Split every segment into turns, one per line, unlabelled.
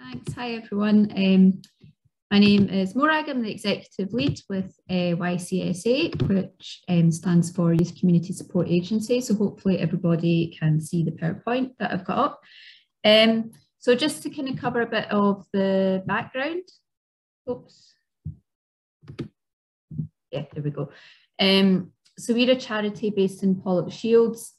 Thanks. Hi, everyone. My name is Morag. I'm the executive lead with YCSA, which stands for Youth Community Support Agency. So hopefully everybody can see the PowerPoint that I've got up. So just to kind of cover a bit of the background. Oops. Yeah, there we go. So we're a charity based in Pollokshields.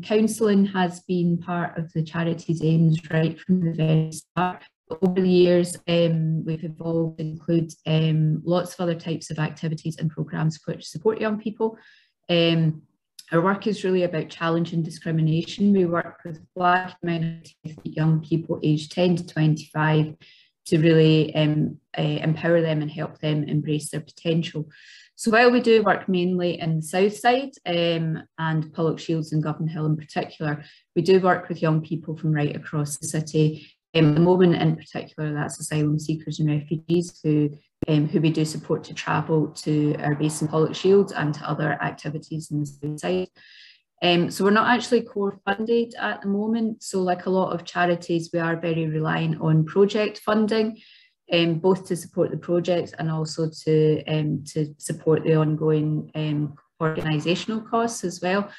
Counselling has been part of the charity's aims right from the very start. Over the years, we've evolved to include lots of other types of activities and programmes which support young people. Our work is really about challenging discrimination. We work with Black minority young people aged 10 to 25 to really empower them and help them embrace their potential. So while we do work mainly in the south side and Pollokshields and Govanhill in particular, we do work with young people from right across the city. At the moment in particular, that's asylum seekers and refugees who we do support to travel to our base in Pollokshields and to other activities in the south side. So we're not actually core funded at the moment. So like a lot of charities, we are very reliant on project funding, both to support the projects and also to support the ongoing organisational costs as well.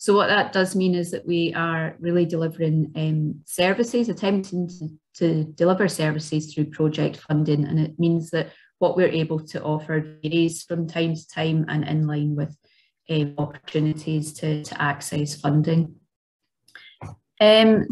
So what that does mean is that we are really delivering services, attempting to deliver services through project funding, and it means that what we're able to offer varies from time to time and in line with opportunities to access funding. What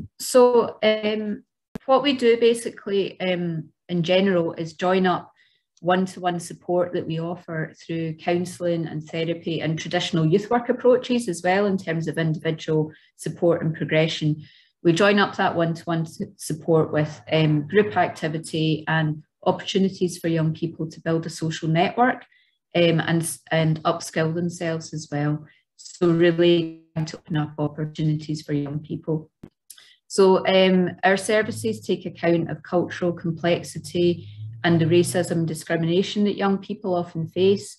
we do basically in general is join up one-to-one support that we offer through counselling and therapy and traditional youth work approaches as well in terms of individual support and progression. We join up that one-to-one support with group activity and opportunities for young people to build a social network and upskill themselves as well. So really to open up opportunities for young people. So our services take account of cultural complexity and the racism and discrimination that young people often face.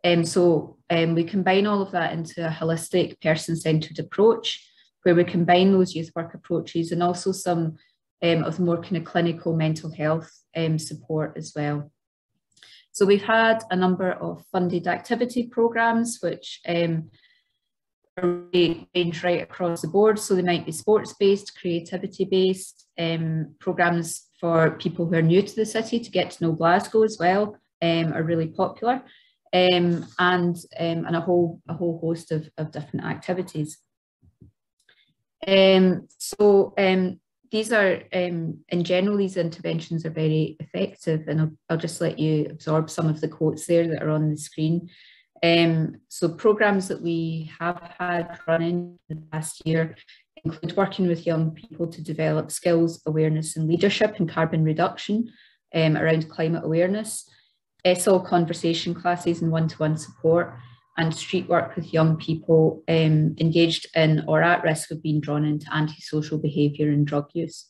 We combine all of that into a holistic, person-centred approach where we combine those youth work approaches and also some of the more kind of clinical mental health support as well. So we've had a number of funded activity programmes which range right across the board. So they might be sports-based, creativity-based, programmes for people who are new to the city to get to know Glasgow as well are really popular, and a whole host of different activities. These are, in general, these interventions are very effective, and I'll just let you absorb some of the quotes there that are on the screen. So programmes that we have had running in the past year include working with young people to develop skills, awareness and leadership in carbon reduction around climate awareness, ESOL conversation classes and one-to-one support, and street work with young people engaged in or at risk of being drawn into antisocial behaviour and drug use.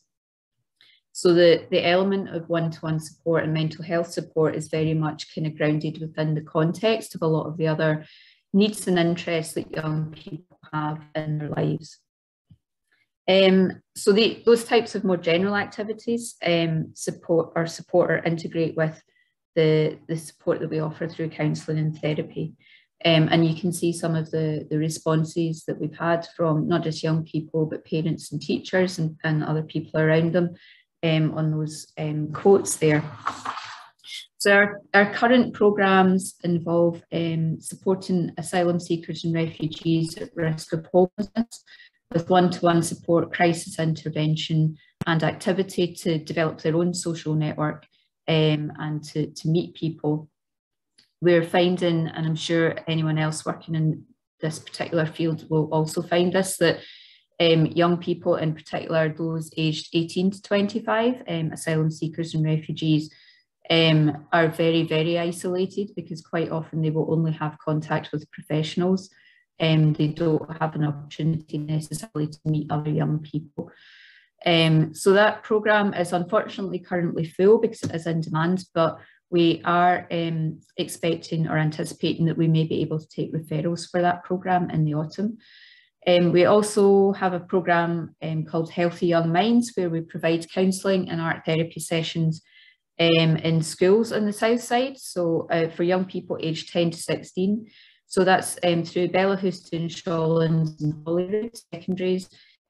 So the element of one-to-one support and mental health support is very much kind of grounded within the context of a lot of the other needs and interests that young people have in their lives. Those types of more general activities support or integrate with the support that we offer through counselling and therapy. And you can see some of the responses that we've had from not just young people, but parents and teachers and other people around them on those quotes there. So our current programmes involve supporting asylum seekers and refugees at risk of homelessness with one-to-one support, crisis intervention and activity to develop their own social network and to meet people. We're finding, and I'm sure anyone else working in this particular field will also find this, that young people, in particular those aged 18 to 25, asylum seekers and refugees, are very, very isolated because quite often they will only have contact with professionals. They don't have an opportunity necessarily to meet other young people. So that programme is unfortunately currently full because it is in demand, but we are expecting or anticipating that we may be able to take referrals for that programme in the autumn. We also have a programme called Healthy Young Minds, where we provide counselling and art therapy sessions in schools on the south side, so for young people aged 10 to 16. So that's through Bellahouston, Shawlands and Holyrood secondaries,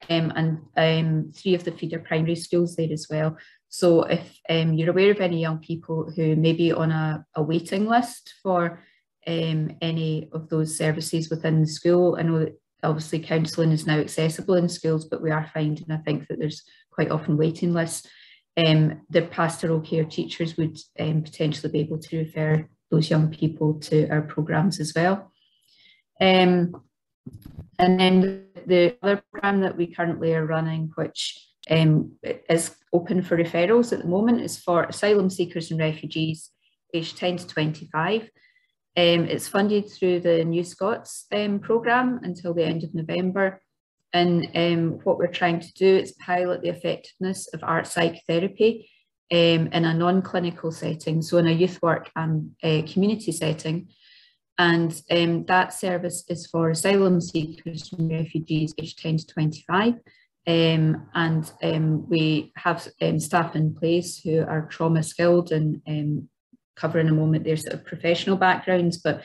and 3 of the feeder primary schools there as well. So if you're aware of any young people who may be on a waiting list for any of those services within the school, I know that obviously counselling is now accessible in schools, but we are finding, I think, that there's quite often waiting lists. The pastoral care teachers would potentially be able to refer those young people to our programmes as well. And then the other programme that we currently are running, which is open for referrals at the moment, is for asylum seekers and refugees aged 10 to 25. It's funded through the New Scots programme until the end of November. And what we're trying to do is pilot the effectiveness of art psychotherapy in a non-clinical setting, so in a youth work and community setting. And that service is for asylum seekers and refugees aged 10 to 25. We have staff in place who are trauma skilled and cover in a moment their sort of professional backgrounds, but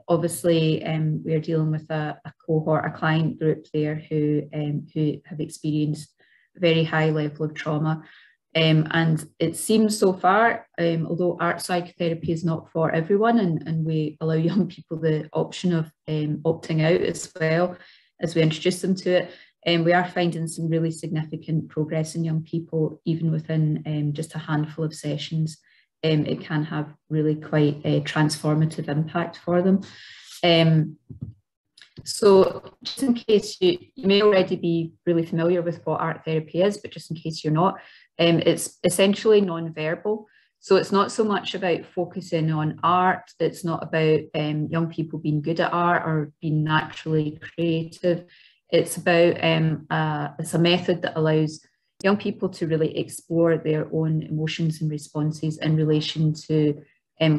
obviously we are dealing with a cohort, a client group there who have experienced a very high level of trauma. And it seems so far, although art psychotherapy is not for everyone, and we allow young people the option of opting out as well as we introduce them to it, we are finding some really significant progress in young people, even within just a handful of sessions. It can have really quite a transformative impact for them. So just in case you may already be really familiar with what art therapy is, but just in case you're not, it's essentially non-verbal. So it's not so much about focusing on art. It's not about young people being good at art or being naturally creative. It's about it's a method that allows young people to really explore their own emotions and responses in relation to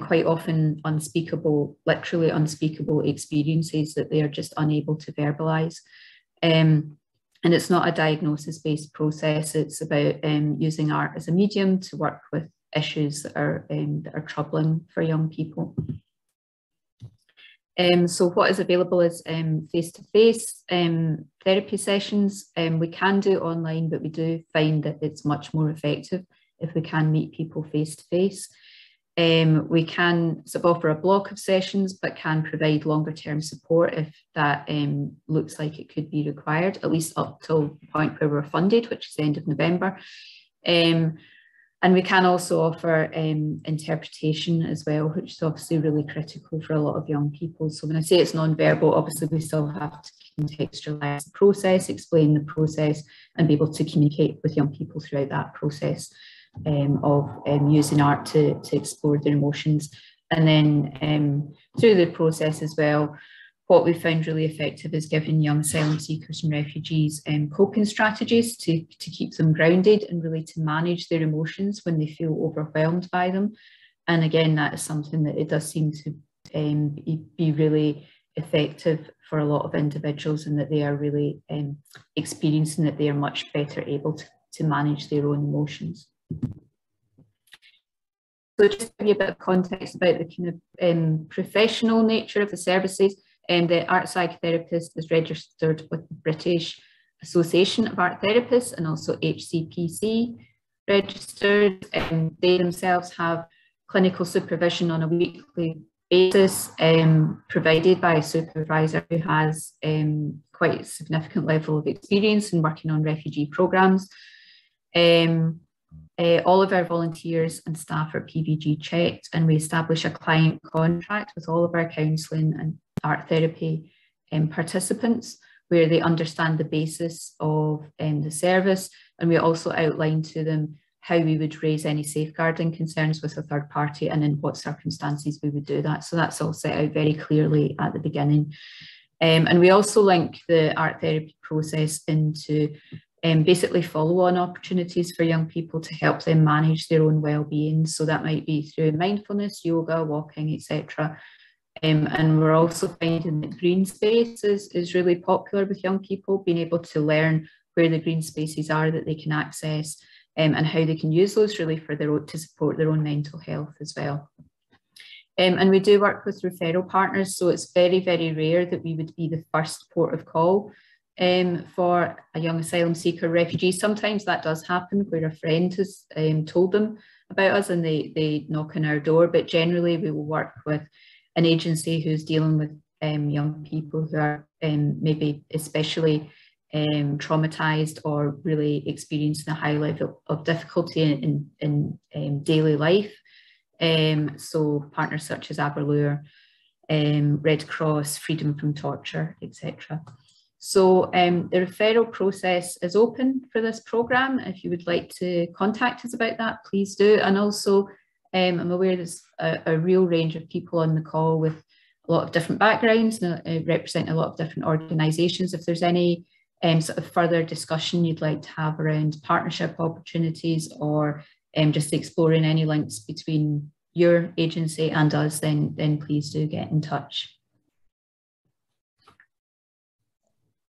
quite often unspeakable, literally unspeakable experiences that they are just unable to verbalise. And it's not a diagnosis-based process. It's about using art as a medium to work with issues that are troubling for young people. So what is available is face-to-face therapy sessions. We can do online, but we do find that it's much more effective if we can meet people face-to-face. We can sort of offer a block of sessions, but can provide longer term support if that looks like it could be required, at least up till the point where we're funded, which is the end of November. And we can also offer interpretation as well, which is obviously really critical for a lot of young people. So when I say it's non-verbal, obviously we still have to contextualise the process, explain the process, and be able to communicate with young people throughout that process of using art to explore their emotions. And then through the process as well, what we found really effective is giving young asylum seekers and refugees coping strategies to keep them grounded and really to manage their emotions when they feel overwhelmed by them. And again, that is something that it does seem to be really effective for a lot of individuals, and that they are really experiencing that they are much better able to manage their own emotions. So just to give you a bit of context about the kind of professional nature of the services, the art psychotherapist is registered with the British Association of Art Therapists and also HCPC registered. They themselves have clinical supervision on a weekly basis provided by a supervisor who has quite a significant level of experience in working on refugee programmes. All of our volunteers and staff are PVG checked, and we establish a client contract with all of our counselling and art therapy participants, where they understand the basis of the service, and we also outline to them how we would raise any safeguarding concerns with a third party and in what circumstances we would do that. So that's all set out very clearly at the beginning. And we also link the art therapy process into basically follow-on opportunities for young people to help them manage their own well-being. So that might be through mindfulness, yoga, walking, etc. And we're also finding that green space is really popular with young people, being able to learn where the green spaces are that they can access, and how they can use those really for to support their own mental health as well. And we do work with referral partners, so it's very, very rare that we would be the first port of call for a young asylum seeker refugee. Sometimes that does happen where a friend has told them about us and they knock on our door, but generally we will work with an agency who's dealing with young people who are maybe especially traumatized or really experiencing a high level of difficulty in daily life. So partners such as Aberlour, Red Cross, Freedom from Torture, etc. So the referral process is open for this programme. If you would like to contact us about that, please do. And also, I'm aware there's a real range of people on the call with a lot of different backgrounds, representing a lot of different organisations. If there's any sort of further discussion you'd like to have around partnership opportunities or just exploring any links between your agency and us, then please do get in touch.